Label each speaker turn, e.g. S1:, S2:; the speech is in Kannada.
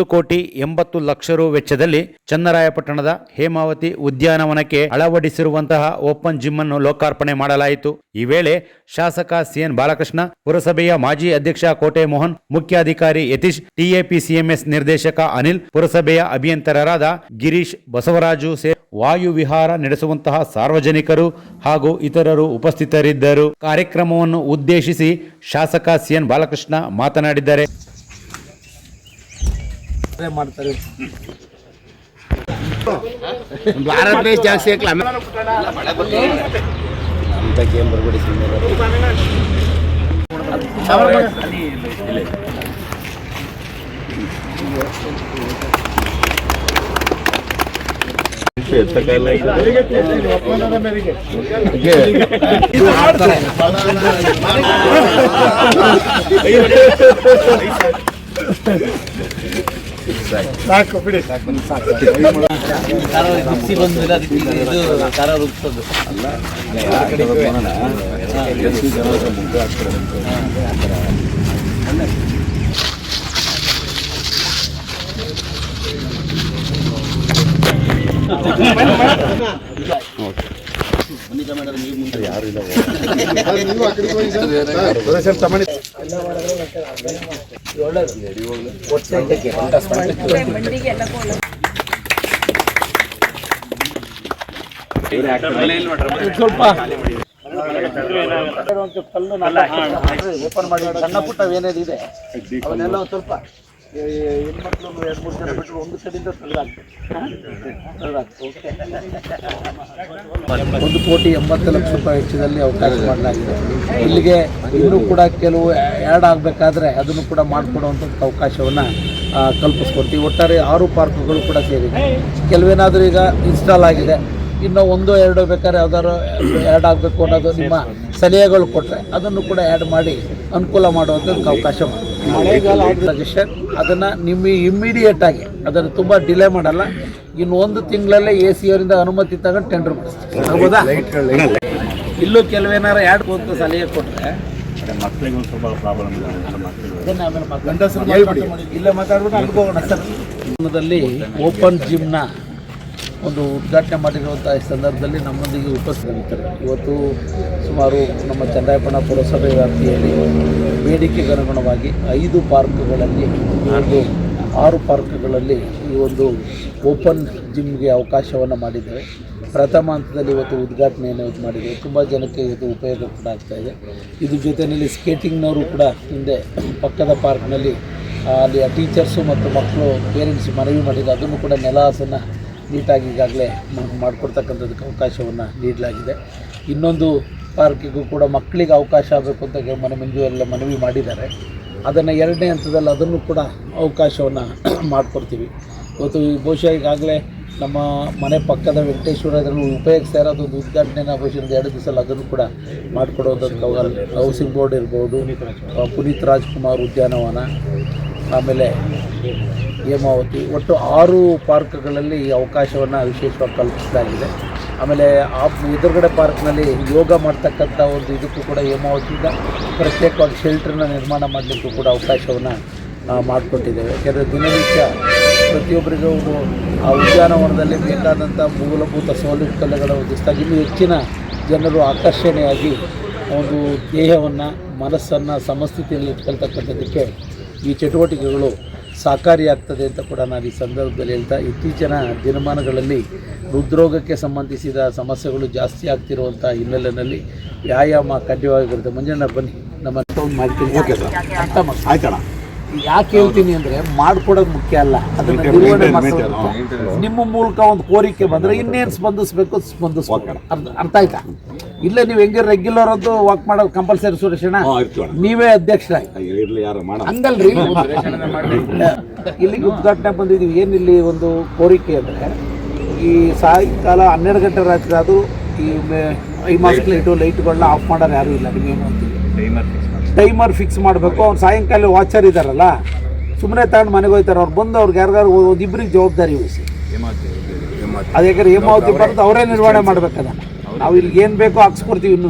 S1: 1,80,00,000 ರು ವೆಚ್ಚದಲ್ಲಿ ಚನ್ನರಾಯಪಟ್ಟಣದ ಹೇಮಾವತಿ ಉದ್ಯಾನವನಕ್ಕೆ ಅಳವಡಿಸಿರುವಂತಹ ಓಪನ್ ಜಿಮ್ ಅನ್ನು ಲೋಕಾರ್ಪಣೆ ಮಾಡಲಾಯಿತು. ಈ ವೇಳೆ ಶಾಸಕ ಸಿಎನ್ ಬಾಲಕೃಷ್ಣ, ಪುರಸಭೆಯ ಮಾಜಿ ಅಧ್ಯಕ್ಷ ಕೋಟೆ ಮೋಹನ್, ಮುಖ್ಯಾಧಿಕಾರಿ ಯತೀಶ್, ಟಿಎಪಿಸಿಎಂಎಸ್ ನಿರ್ದೇಶಕ ಅನಿಲ್, ಪುರಸಭೆಯ ಅಭಿಯಂತರರಾದ ಗಿರೀಶ್, ಬಸವರಾಜು ವಾಯು ವಿಹಾರ ನಡೆಸುವಂತಹ ಸಾರ್ವಜನಿಕರು ಹಾಗೂ ಇತರರು ಉಪಸ್ಥಿತರಿದ್ದರು. ಕಾರ್ಯಕ್ರಮವನ್ನು ಉದ್ದೇಶಿಸಿ ಶಾಸಕ ಸಿಎನ್ ಬಾಲಕೃಷ್ಣ ಮಾತನಾಡಿದ್ದಾರೆ.
S2: ಸಾಕು ಬಿಡಿ, ಸಾಕು ಸ್ವಲ್ಪ ಓಪನ್ ಮಾಡಿ ಸಣ್ಣ ಪುಟ್ಟ ಏನೇನಿದೆ ಅವನ್ನೆಲ್ಲ ಒಂದು ಸ್ವಲ್ಪ ಹೆಣ್ಮಕ್ಳು 2-3 ಜನ ಬಿಟ್ಟರು ಒಂದು ಕಡೆಯಿಂದ ₹1,80,00,000 ವೆಚ್ಚದಲ್ಲಿ ಅವಕಾಶ ಮಾಡಲಾಗಿದೆ. ಇಲ್ಲಿಗೆ ಇನ್ನೂ ಕೂಡ ಕೆಲವು ಆ್ಯಡ್ ಆಗಬೇಕಾದ್ರೆ ಅದನ್ನು ಕೂಡ ಮಾಡಿಕೊಡುವಂಥದ್ದು ಅವಕಾಶವನ್ನು ಕಲ್ಪಿಸ್ಕೊಡ್ತೀವಿ. ಒಟ್ಟಾರೆ 6 ಪಾರ್ಕ್ಗಳು ಕೂಡ ಸೇರಿದೆ. ಕೆಲವೇನಾದರೂ ಈಗ ಇನ್ಸ್ಟಾಲ್ ಆಗಿದೆ, ಇನ್ನೂ 1-2 ಬೇಕಾದ್ರೆ ಯಾವ್ದಾದ್ರು ಆ್ಯಡ್ ಆಗಬೇಕು ಅನ್ನೋದು ನಿಮ್ಮ ಸಲಹೆಗಳು ಕೊಟ್ಟರೆ ಅದನ್ನು ಕೂಡ ಆ್ಯಡ್ ಮಾಡಿ ಅನುಕೂಲ ಮಾಡುವಂಥದ್ದು ಅವಕಾಶ ಮಾಡಿ. ಮಳೆಗಾಲ ಸಜೆಷನ್ ಅದನ್ನು ನಿಮ್ಮ ಇಮ್ಮಿಡಿಯೇಟಾಗಿ ಅದನ್ನು ತುಂಬ ಡಿಲೇ ಮಾಡಲ್ಲ. ಇನ್ನು 1 ತಿಂಗಳಲ್ಲೇ AC ಅವರಿಂದ ಅನುಮತಿ ತಗೊಂಡು ಟೆಂಡರ್ ಮಾಡಿಸ್ತೀವಿ. ಹೌದಾ? ಇಲ್ಲೂ ಕೆಲವೇನಾರು ಆ್ಯಡ್ ಅಂತ ಸಲಹೆ ಕೊಟ್ಟರೆ
S3: ಮಕ್ಕಳಿಗೆ ಒಂದು ಸ್ವಲ್ಪ ಪ್ರಾಬ್ಲಮ್ ಇದೆ.
S2: ಅದನ್ನು ಆಮೇಲೆ ಇಲ್ಲೇ ಮಾತಾಡ್ಬಿಟ್ಟು ಅನ್ಕೋಣ ಸರ್. ಓಪನ್ ಜಿಮ್ನ ಒಂದು ಉದ್ಘಾಟನೆ ಮಾಡಿರುವಂಥ ಸಂದರ್ಭದಲ್ಲಿ ನಮ್ಮೊಂದಿಗೆ ಉಪಸ್ಥಿತರಿರ್ತಾರೆ. ಇವತ್ತು ಸುಮಾರು ನಮ್ಮ ಚನ್ನರಾಯಪಟ್ಟಣ ಪುರಸಭೆ ವ್ಯಾಪ್ತಿಯಲ್ಲಿ ಬೇಡಿಕೆಗೆ ಅನುಗುಣವಾಗಿ 5 ಪಾರ್ಕ್ಗಳಲ್ಲಿ ಹಾಗೂ 6 ಪಾರ್ಕ್ಗಳಲ್ಲಿ ಈ ಒಂದು ಓಪನ್ ಜಿಮ್ಗೆ ಅವಕಾಶವನ್ನು ಮಾಡಿದ್ದೇವೆ. ಪ್ರಥಮ ಹಂತದಲ್ಲಿ ಇವತ್ತು ಉದ್ಘಾಟನೆಯನ್ನು ಮಾಡಿದ್ದೇವೆ. ತುಂಬ ಜನಕ್ಕೆ ಇವತ್ತು ಉಪಯೋಗ ಕೂಡ ಆಗ್ತಾಯಿದೆ. ಇದ್ರ ಜೊತೆಯಲ್ಲಿ ಸ್ಕೇಟಿಂಗ್ನವರು ಕೂಡ ಹಿಂದೆ ಪಕ್ಕದ ಪಾರ್ಕ್ನಲ್ಲಿ ಅಲ್ಲಿ ಟೀಚರ್ಸು ಮತ್ತು ಮಕ್ಕಳು ಪೇರೆಂಟ್ಸ್ ಮನವಿ ಮಾಡಿದ್ದು ಅದನ್ನು ಕೂಡ ನೆಲಹಾಸನ್ನು ನೀಟಾಗಿ ಈಗಾಗಲೇ ಮಾಡಿಕೊಡ್ತಕ್ಕಂಥದ್ದಕ್ಕೆ ಅವಕಾಶವನ್ನು ನೀಡಲಾಗಿದೆ. ಇನ್ನೊಂದು ಪಾರ್ಕಿಗೂ ಕೂಡ ಮಕ್ಕಳಿಗೆ ಅವಕಾಶ ಆಗಬೇಕು ಅಂತ ಮಂಜು ಎಲ್ಲ ಮನವಿ ಮಾಡಿದ್ದಾರೆ. ಅದನ್ನು 2ನೇ ಹಂತದಲ್ಲಿ ಅದನ್ನು ಕೂಡ ಅವಕಾಶವನ್ನು ಮಾಡಿಕೊಡ್ತೀವಿ. ಇವತ್ತು ಬಹುಶಃ ಈಗಾಗಲೇ ನಮ್ಮ ಮನೆ ಪಕ್ಕದ ವೆಂಕಟೇಶ್ವರ ಅದನ್ನು ಉಪಯೋಗಿಸ್ತಾ ಇರೋ ಅದೊಂದು ಉದ್ಘಾಟನೆನ ಬಹುಶಃ 2 ದಿವಸದಲ್ಲಿ ಅದನ್ನು ಕೂಡ ಮಾಡಿಕೊಡೋದಂಥ ಹೌಸಿಂಗ್ ಬೋರ್ಡ್ ಇರ್ಬೋದು, ಪುನೀತ್ ರಾಜ್ಕುಮಾರ್ ಉದ್ಯಾನವನ, ಆಮೇಲೆ ಹೇಮಾವತಿ, ಒಟ್ಟು 6 ಪಾರ್ಕ್ಗಳಲ್ಲಿ ಈ ಅವಕಾಶವನ್ನು ವಿಶೇಷವಾಗಿ ಕಲ್ಪಿಸಲಾಗಿದೆ. ಆಮೇಲೆ ಎದುರುಗಡೆ ಪಾರ್ಕ್ನಲ್ಲಿ ಯೋಗ ಮಾಡ್ತಕ್ಕಂಥ ಒಂದು ಇದಕ್ಕೂ ಕೂಡ ಹೇಮಾವತಿಯಿಂದ ಪ್ರತ್ಯೇಕವಾಗಿ ಶೆಲ್ಟ್ರನ್ನ ನಿರ್ಮಾಣ ಮಾಡಲಿಕ್ಕೂ ಕೂಡ ಅವಕಾಶವನ್ನು ಮಾಡಿಕೊಟ್ಟಿದ್ದೇವೆ. ಯಾಕೆಂದರೆ ದಿನನಿತ್ಯ ಪ್ರತಿಯೊಬ್ಬರಿಗೂ ಆ ಉದ್ಯಾನವನದಲ್ಲಿ ಬೇಕಾದಂಥ ಮೂಲಭೂತ ಸೌಲಭ್ಯಗಳ ಒದಗಿಸಿದಾಗ ಇನ್ನೂ ಹೆಚ್ಚಿನ ಜನರು ಆಕರ್ಷಣೆಯಾಗಿ ಒಂದು ದೇಹವನ್ನು ಮನಸ್ಸನ್ನು ಸಮಸ್ಥಿತಿಯಲ್ಲಿ ಇಟ್ಕೊಳ್ತಕ್ಕಂಥದ್ದಕ್ಕೆ ಈ ಚಟುವಟಿಕೆಗಳು ಸಹಕಾರಿಯಾಗ್ತದೆ ಅಂತ ಕೂಡ ನಾನು ಈ ಸಂದರ್ಭದಲ್ಲಿ ಹೇಳ್ತಾ, ಇತ್ತೀಚಿನ ದಿನಮಾನಗಳಲ್ಲಿ ಹೃದ್ರೋಗಕ್ಕೆ ಸಂಬಂಧಿಸಿದ ಸಮಸ್ಯೆಗಳು ಜಾಸ್ತಿ ಆಗ್ತಿರುವಂಥ ಹಿನ್ನೆಲೆಯಲ್ಲಿ ವ್ಯಾಯಾಮ ಕಡ್ಡಾಯವಾಗಿರುತ್ತೆ. ಮಂಜಣ್ಣ ಬನ್ನಿ, ನಮ್ಮ ಒಂದು ಮಾಡ್ತೀನಿ. ಓಕೆ ಸರ್, ಅರ್ಥ ಮಾಡಿ ಆಯ್ತಣ್ಣ. ಯಾಕೆ ಹೇಳ್ತೀನಿ ಅಂದರೆ ಮಾಡಿಕೊಡೋದು ಮುಖ್ಯ ಅಲ್ಲ, ಅದನ್ನು ನಿರ್ವಹಣೆ ಮಾಡೋದು. ನಿಮ್ಮ ಮೂಲಕ ಒಂದು ಕೋರಿಕೆ ಬಂದರೆ ಇನ್ನೇನು ಸ್ಪಂದಿಸ್ಬೇಕು ಸ್ಪಂದಿಸ್ಬೇಕು. ಅರ್ಥ ಆಯ್ತಾ? ಇಲ್ಲೇ ನೀವು ಹೆಂಗೆ ರೆಗ್ಯುಲರ್ ಅಂತೂ ವಾಕ್ ಮಾಡೋದು ಕಂಪಲ್ಸರಿ ಸುರೇಶಣ್ಣ, ನೀವೇ ಅಧ್ಯಕ್ಷರಾಗಿ ಹಂಗಲ್ರಿ. ಇಲ್ಲಿಗೆ ಉದ್ಘಾಟನೆ ಬಂದಿದ್ದೀವಿ. ಏನಿಲ್ಲಿ ಒಂದು ಕೋರಿಕೆ ಅಂದರೆ ಈ ಸಾಯಂಕಾಲ 12 ಗಂಟೆ ರಾತ್ರಿ ಅದು ಈ ಮಾಸ್ಕ್ ಲೈಟ್ಗಳನ್ನ ಆಫ್ ಮಾಡೋರು ಯಾರೂ ಇಲ್ಲ. ನಿಮಗೇನು ಅಂತೀವಿ ಟೈಮರ್ ಫಿಕ್ಸ್ ಮಾಡಬೇಕು. ಅವ್ರು ಸಾಯಂಕಾಲ ವಾಚರ್ ಇದ್ದಾರಲ್ಲ, ಸುಮ್ಮನೆ ತಗೊಂಡು ಮನೆಗೆ ಹೋಗ್ತಾರೆ. ಅವ್ರು ಬಂದು ಅವ್ರಿಗೆ ಯಾರಿಗಾರು ಒಂದಿಬ್ಬರಿಗೆ ಜವಾಬ್ದಾರಿ ವಹಿಸಿ. ಅದು ಯಾಕಂದ್ರೆ ಹೇಮಾವತಿ ಬರೋದು ಅವರೇ ನಿರ್ವಹಣೆ ಮಾಡ್ಬೇಕದ. ನಾವು ಇಲ್ಲಿಗೆ ಏನು ಬೇಕೋ ಹಾಕ್ಸ್ಕೊಡ್ತೀವಿ ಇನ್ನೂ.